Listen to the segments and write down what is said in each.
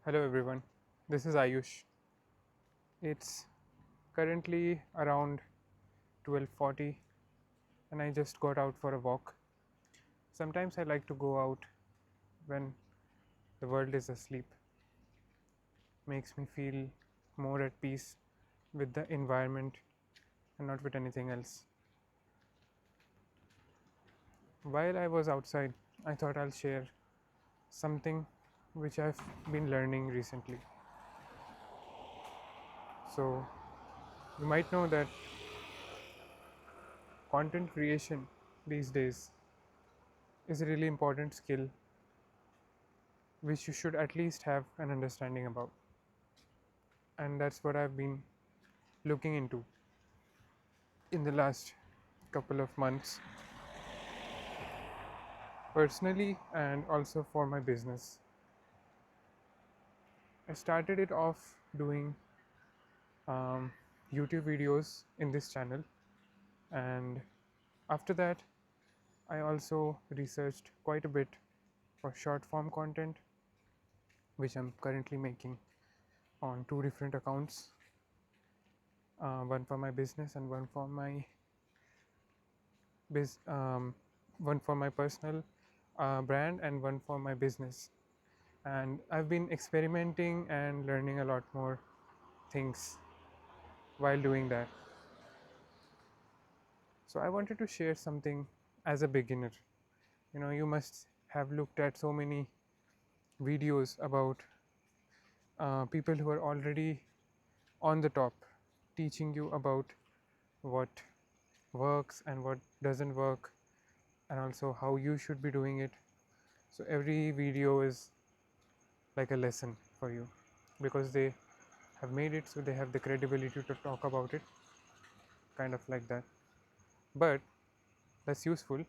Hello everyone, this is Ayush. It's currently around 12:40 and I just got out for a walk. Sometimes I like to go out when the world is asleep. Makes me feel more at peace with the environment and not with anything else. While I was outside, I thought I'll share something which I've been learning recently. So, you might know that content creation these days is a really important skill which you should at least have an understanding about. And that's what I've been looking into in the last couple of months, personally and also for my business. I started it off doing um, YouTube videos in this channel, and after that, I also researched quite a bit for short form content, which I'm currently making on two different accounts, one for my business and biz, um, one for my personal brand and one for my business. And I've been experimenting and learning a lot more things while doing that. So I wanted to share something as a beginner. You must have looked at so many videos about people who are already on the top, teaching you about what works and what doesn't work, and also how you should be doing it. So every video is like a lesson for you because they have made it, so they have the credibility to talk about it, kind of like that. But that's useful.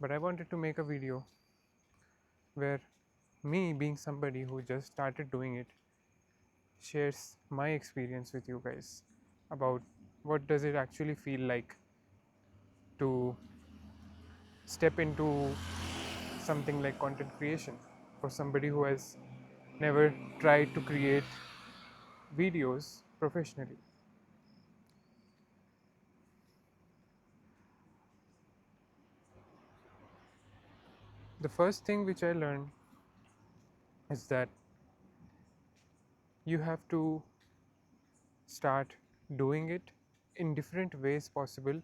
But I wanted to make a video where me, being somebody who just started doing it, shares my experience with you guys about what does it actually feel like to step into something like content creation for somebody who has never tried to create videos professionally. The first thing which I learned is that you have to start doing it in different ways possible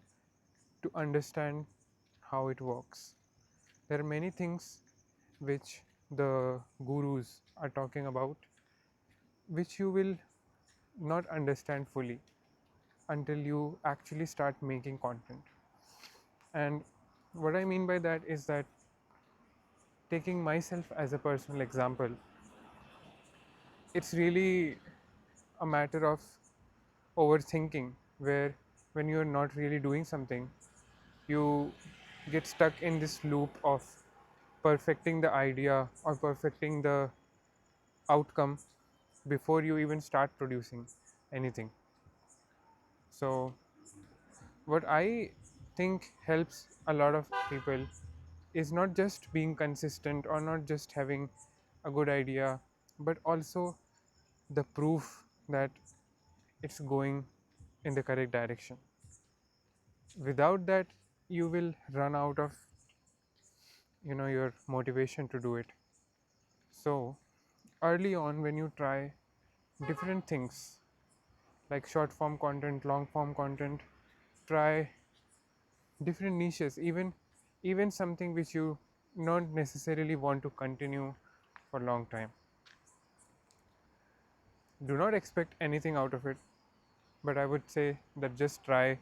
to understand how it works. There are many things which the gurus are talking about which you will not understand fully until you actually start making content. And what I mean by that is that, taking myself as a personal example, it's really a matter of overthinking, where when you're not really doing something, you get stuck in this loop of perfecting the idea or perfecting the outcome before you even start producing anything. So, what I think helps a lot of people is not just being consistent or not just having a good idea, but also the proof that it's going in the correct direction. Without that, you will run out of your motivation to do it. So early on, when you try different things like short form content, long form content, try different niches, even something which you not necessarily want to continue for a long time. Do not expect anything out of it, but I would say that just try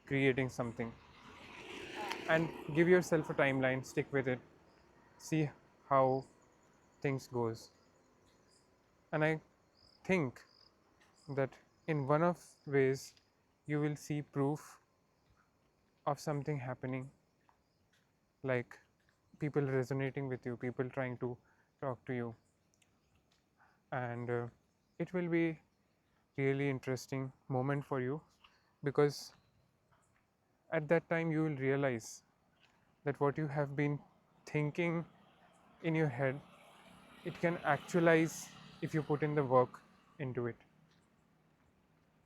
creating something and give yourself a timeline, stick with it, see how things goes. And I think that in one of ways you will see proof of something happening, like people resonating with you, people trying to talk to you, and it will be really interesting moment for you, because at that time you will realize that what you have been thinking in your head it can actualize if you put in the work into it.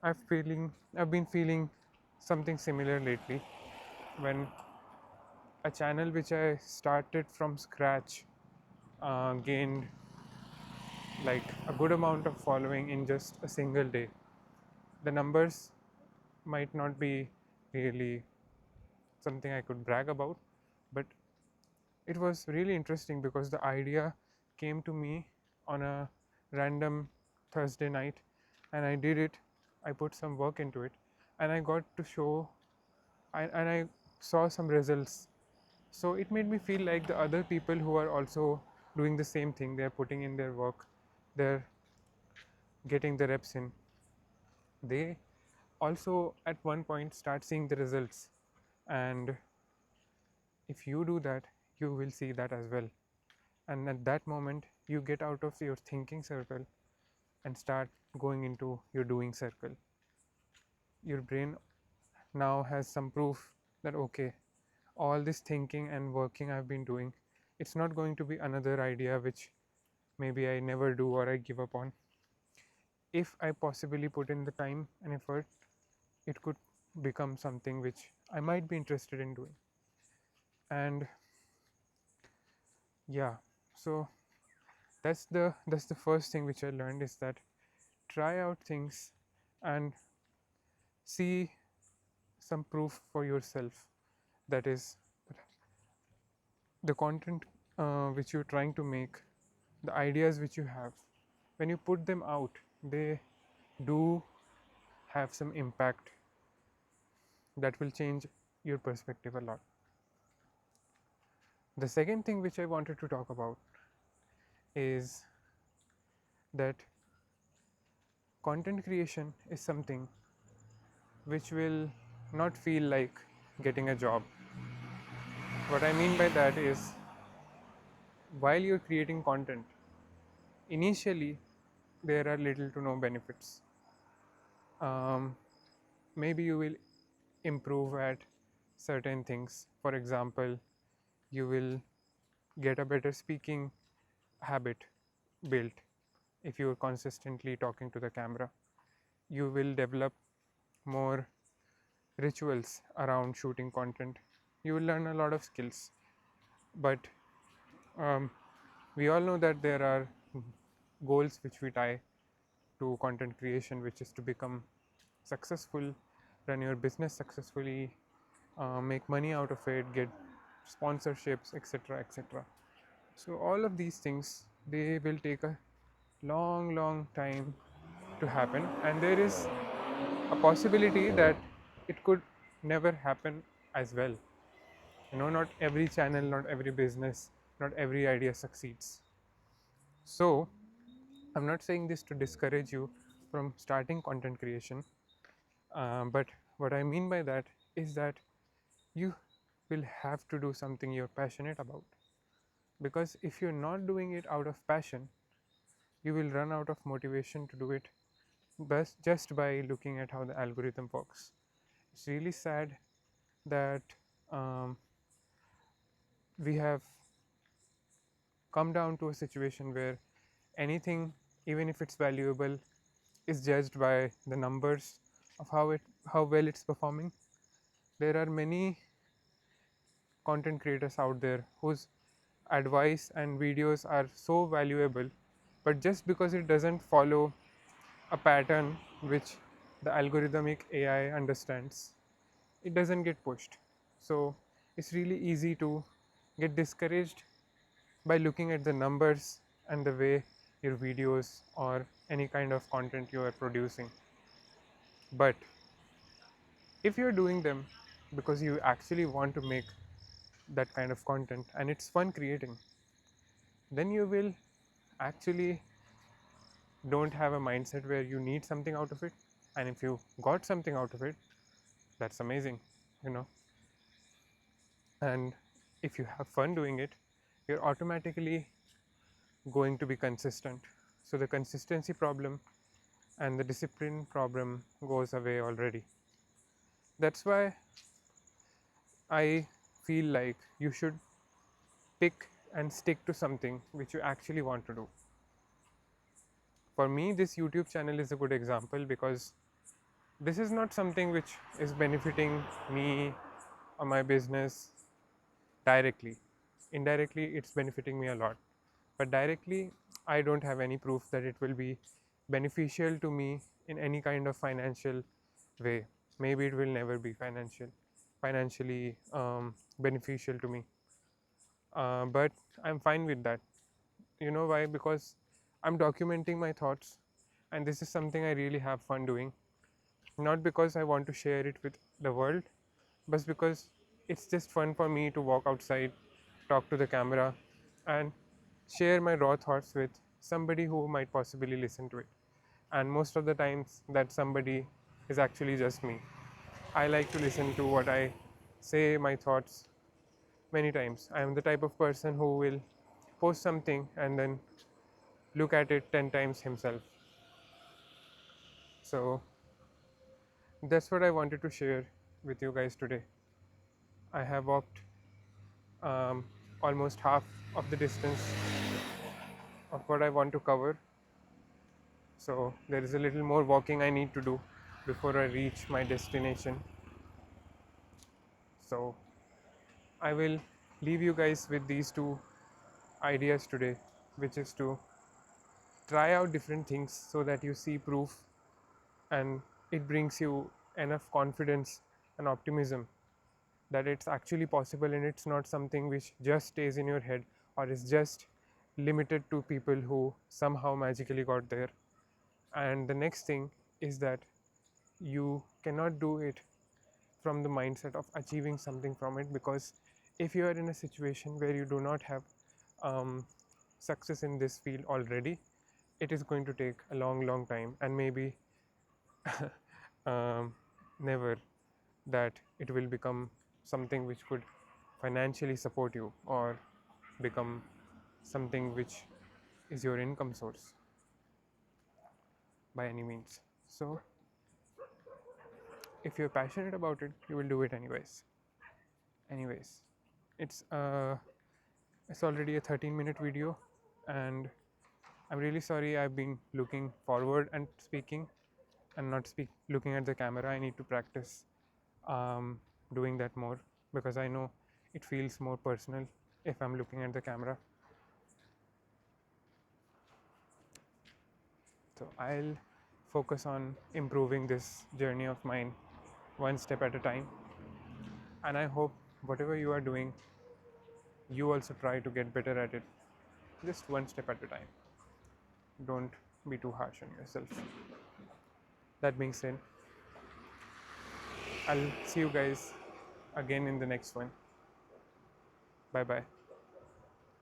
I've been feeling something similar lately when a channel which I started from scratch gained like a good amount of following in just a single day. The numbers might not be really something I could brag about, but it was really interesting because the idea came to me on a random Thursday night, and I did it. I put some work into it, and I got to show, and I saw some results. So it made me feel like the other people who are also doing the same thing, they're putting in their work, they're getting the reps in, they also at one point start seeing the results. And if you do that, you will see that as well. And at that moment, you get out of your thinking circle and start going into your doing circle. Your brain now has some proof that okay, all this thinking and working I've been doing, it's not going to be another idea which maybe I never do or I give up on. If I possibly put in the time and effort, it could become something which I might be interested in doing. And yeah, so that's the first thing which I learned, is that try out things and see some proof for yourself. That is, the content which you're trying to make, the ideas which you have, when you put them out, they do have some impact that will change your perspective a lot. The second thing which I wanted to talk about is that content creation is something which will not feel like getting a job. What I mean by that is, while you're creating content, initially there are little to no benefits. Maybe you will improve at certain things. For example, you will get a better speaking habit built if you are consistently talking to the camera. You will develop more rituals around shooting content. You will learn a lot of skills. But um, we all know that there are goals which we tie to content creation, which is to become successful, run your business successfully, make money out of it, get sponsorships, etc., etc. So all of these things, they will take a long time to happen, and there is a possibility that it could never happen as well. Not every channel, not every business, not every idea succeeds. So I'm not saying this to discourage you from starting content creation, but what I mean by that is that you will have to do something you're passionate about. Because if you're not doing it out of passion, you will run out of motivation to do it just by looking at how the algorithm works. It's really sad that um, we have come down to a situation where anything, even if it's valuable, is judged by the numbers of how well it's performing. There are many content creators out there whose advice and videos are so valuable, but just because it doesn't follow a pattern which the algorithmic AI understands, it doesn't get pushed. So it's really easy to get discouraged by looking at the numbers and the way your videos or any kind of content you are producing. But if you're doing them because you actually want to make that kind of content and it's fun creating, then you will actually don't have a mindset where you need something out of it. And if you got something out of it, that's amazing, you know. And if you have fun doing it, you're automatically going to be consistent. So the consistency problem and the discipline problem goes away already. That's why I feel like you should pick and stick to something which you actually want to do. For me, this YouTube channel is a good example because this is not something which is benefiting me or my business directly. Indirectly, it's benefiting me a lot. But directly, I don't have any proof that it will be beneficial to me in any kind of financial way. Maybe it will never be financially beneficial to me. But I'm fine with that. You know why? Because I'm documenting my thoughts, and this is something I really have fun doing. Not because I want to share it with the world, but because it's just fun for me to walk outside, talk to the camera, and share my raw thoughts with somebody who might possibly listen to it. And most of the times, that somebody is actually just me. I like to listen to what I say, my thoughts, many times. I am the type of person who will post something and then look at it 10 times himself. So that's what I wanted to share with you guys today. I have walked um, almost half of the distance of what I want to cover. So there is a little more walking I need to do before I reach my destination. So I will leave you guys with these two ideas today, which is to try out different things so that you see proof and it brings you enough confidence and optimism that it's actually possible and it's not something which just stays in your head or is just limited to people who somehow magically got there. And the next thing is that you cannot do it from the mindset of achieving something from it, because if you are in a situation where you do not have um, success in this field already, it is going to take a long time and maybe never that it will become something which could financially support you or become something which is your income source by any means. So if you're passionate about it, you will do it anyways. It's uh, it's already a 13-minute video, and I'm really sorry I've been looking forward and speaking and not looking at the camera. I need to practice doing that more, because I know it feels more personal if I'm looking at the camera. So I'll focus on improving this journey of mine one step at a time, and I hope whatever you are doing, you also try to get better at it, just one step at a time. Don't be too harsh on yourself. That being said, I'll see you guys again in the next one. Bye bye.